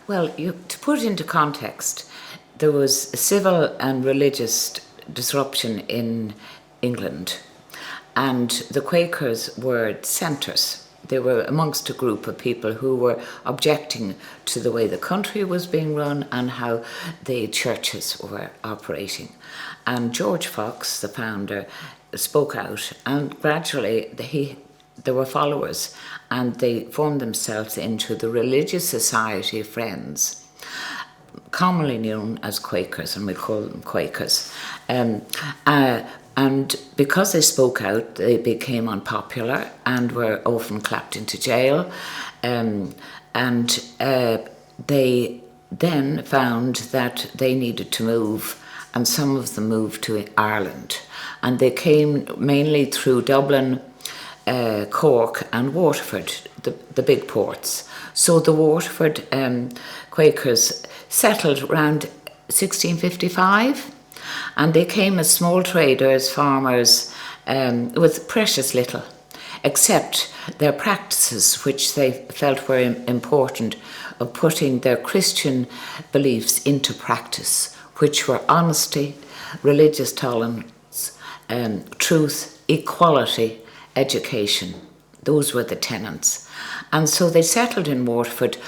Well, to put into context, there was a civil and religious disruption in England, and the Quakers were dissenters. They were amongst a group of people who were objecting to the way the country was being run and how the churches were operating. And George Fox, the founder, spoke out, and gradually there were followers, and they formed themselves into the Religious Society of Friends, commonly known as Quakers, and we call them Quakers. And because they spoke out, they became unpopular and were often clapped into jail. They then found that they needed to move, and some of them moved to Ireland. And they came mainly through Dublin, Cork and Waterford, the big ports. So the Waterford Quakers settled around 1655, and they came as small traders, farmers, with precious little, except their practices, which they felt were important, of putting their Christian beliefs into practice, which were honesty, religious tolerance, truth, equality, education. Those were the tenets. And so they settled in Waterford,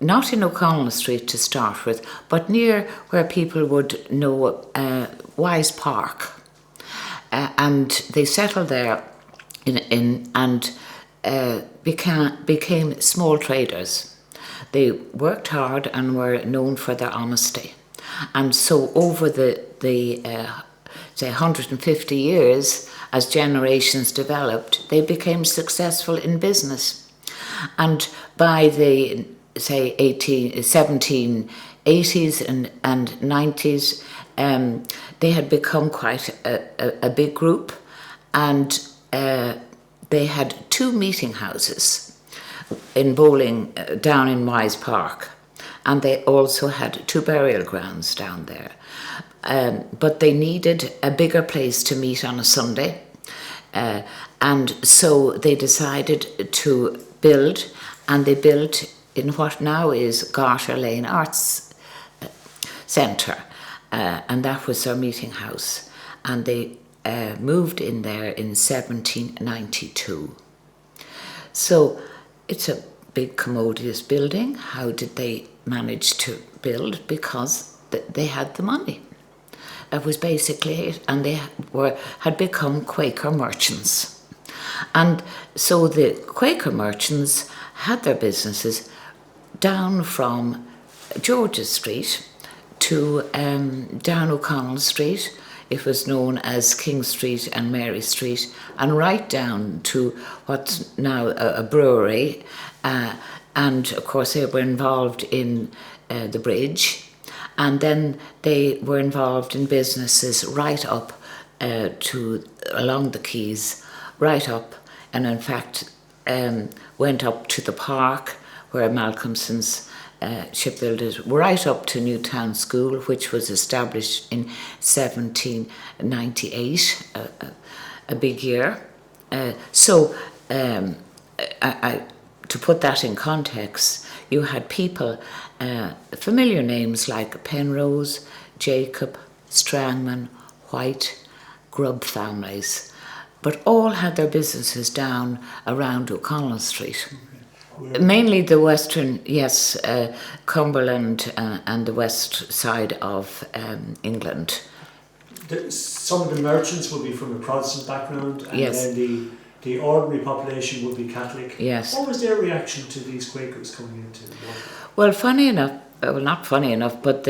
not in O'Connell Street to start with, but near where people would know Wise Park. And they settled there and became small traders. They worked hard and were known for their honesty. And so over the say 150 years, as generations developed, they became successful in business. And by the, say, 1780s and 90s, they had become quite a big group, and they had 2 meeting houses in Bowling, down in Wise Park, and they also had 2 burial grounds down there. But they needed a bigger place to meet on a Sunday, and so they decided to build, and they built in what now is Garter Lane Arts Centre, and that was their meeting house, and they moved in there in 1792. So it's a big commodious building. How did they manage to build? Because they had the money. That was basically it, and they had become Quaker merchants. And so the Quaker merchants had their businesses down from George's Street to down O'Connell Street. It was known as King Street and Mary Street, and right down to what's now a brewery. And of course they were involved in the bridge. And then they were involved in businesses right up to along the quays, right up, and in fact went up to the park where Malcolmson's shipbuilders, right up to Newtown School, which was established in 1798, a big year. To put that in context, you had people, familiar names like Penrose, Jacob, Strangman, White, Grubb families, but all had their businesses down around O'Connell Street. Mainly the western, Cumberland and the west side of England. Some of the merchants would be from a Protestant background, and then the ordinary population would be Catholic. Yes. What was their reaction to these Quakers coming into Waterford? Well, funny enough, not funny enough, but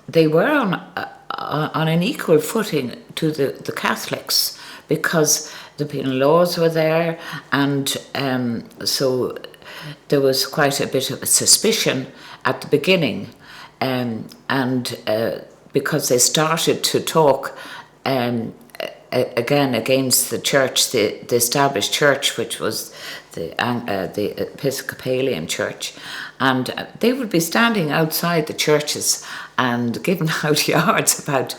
they were on an equal footing to the Catholics, because the penal laws were there, and so there was quite a bit of a suspicion at the beginning, and because they started to talk again against the church, the established church, which was the Episcopalian church, and they would be standing outside the churches and giving out yards about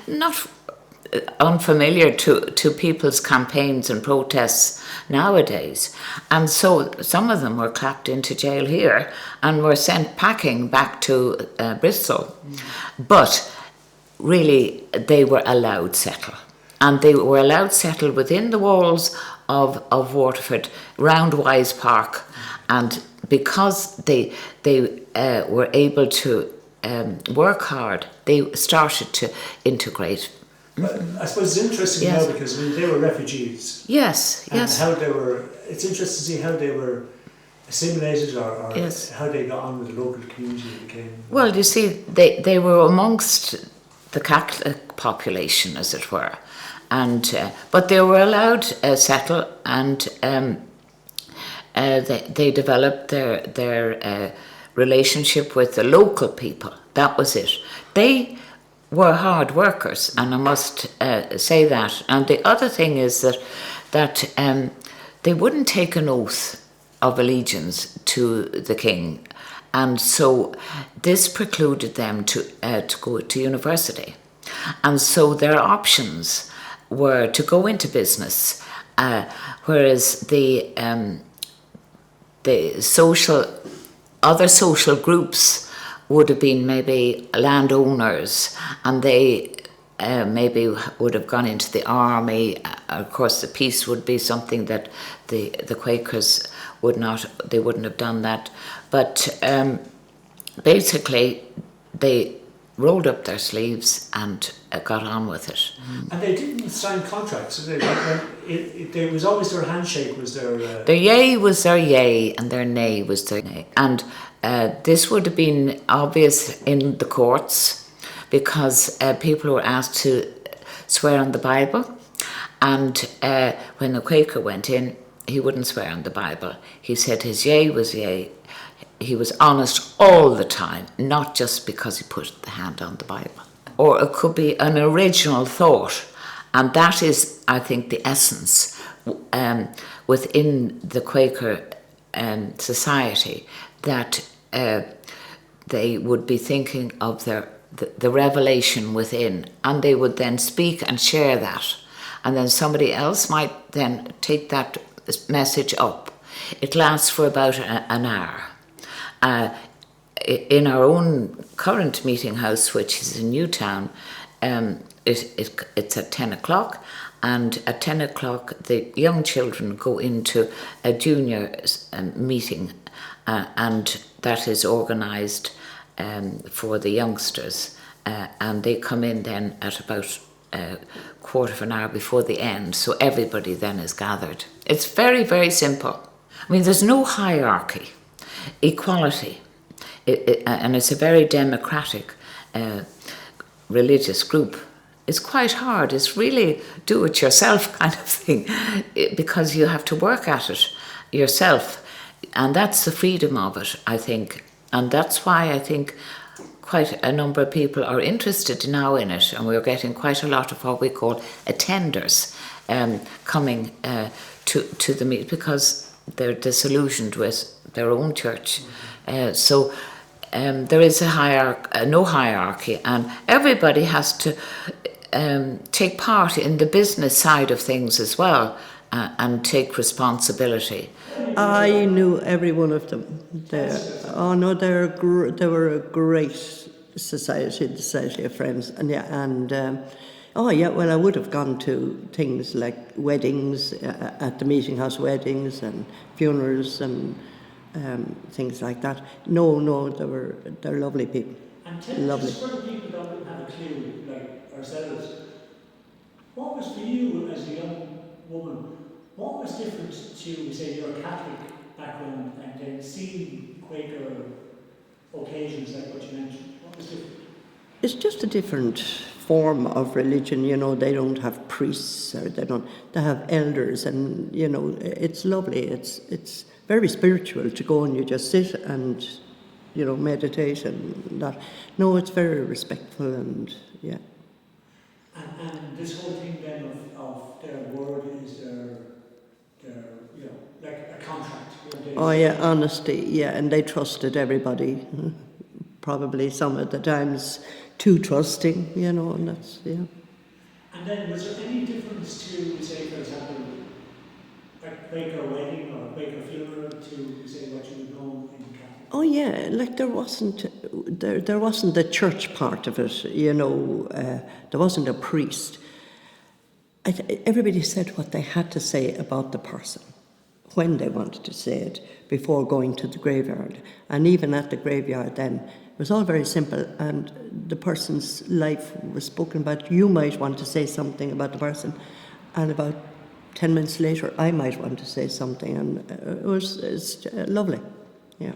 not unfamiliar to people's campaigns and protests nowadays. And so some of them were clapped into jail here and were sent packing back to Bristol. But really, they were allowed settle. And they were allowed settle within the walls of Waterford, round Wise Park. And because they were able to work hard, they started to integrate. But I suppose it's interesting now because they were refugees. Yes, and yes. how they were. It's interesting to see how they were assimilated or how they got on with the local community. Well, you see, they were amongst the Catholic population, as it were, and but they were allowed settle, and they developed their relationship with the local people. That was it. They were hard workers, and I must say that. And the other thing is that they wouldn't take an oath of allegiance to the king, and so this precluded them to go to university. And so their options were to go into business, whereas the other social groups would have been maybe landowners, and they maybe would have gone into the army. Of course, the peace would be something that the Quakers wouldn't have done that. But basically, they rolled up their sleeves and got on with it. And they didn't sign contracts. It was always their handshake was their... Their yay was their yay, and their nay was their nay. And this would have been obvious in the courts, because people were asked to swear on the Bible, and when the Quaker went in, he wouldn't swear on the Bible. He said his yea was yea. He was honest all the time, not just because he put the hand on the Bible. Or it could be an original thought, and that is, I think, the essence within the Quaker society, that they would be thinking of the revelation within, and they would then speak and share that, and then somebody else might then take that message up. It lasts for about an hour. In our own current meeting house, which is in Newtown, it's at 10 o'clock, and at 10 o'clock the young children go into a junior meeting, and that is organised for the youngsters, and they come in then at about a quarter of an hour before the end, so everybody then is gathered. It's very, very simple. I mean, there's no hierarchy, equality, and it's a very democratic religious group. It's quite hard. It's really do-it-yourself kind of thing, because you have to work at it yourself, and that's the freedom of it, I think. And that's why I think quite a number of people are interested now in it, and we're getting quite a lot of what we call attenders coming to the meet, because they're disillusioned with their own church. So there is no hierarchy, and everybody has to take part in the business side of things as well, and take responsibility. I knew every one of them. They were a great society of friends, well, I would have gone to things like weddings, at the meeting house, weddings and funerals and things like that. No, they're lovely people. And lovely. Just for the people that wouldn't have a clue, like ourselves, what was for you as a young woman? What was different to, say, your Catholic background and then seeing Quaker occasions like what you mentioned? What was different? It's just a different form of religion, they don't have priests, or they have elders, and, it's lovely. It's very spiritual to go and you just sit and, meditate and that. No, it's very respectful, and yeah. And this whole thing then of their word is their like a contract. Oh yeah, honesty, yeah, and they trusted everybody. Probably some of the times too trusting, and that's, yeah. And then was there any difference to, say, for example, a Quaker wedding or a Quaker funeral to, say, what you would know in Catholic? Oh yeah, like there wasn't the church part of it, you know. There wasn't a priest. Everybody said what they had to say about the person, when they wanted to say it, before going to the graveyard. And even at the graveyard then, it was all very simple, and the person's life was spoken about. You might want to say something about the person, and about 10 minutes later I might want to say something, and it's lovely, yeah.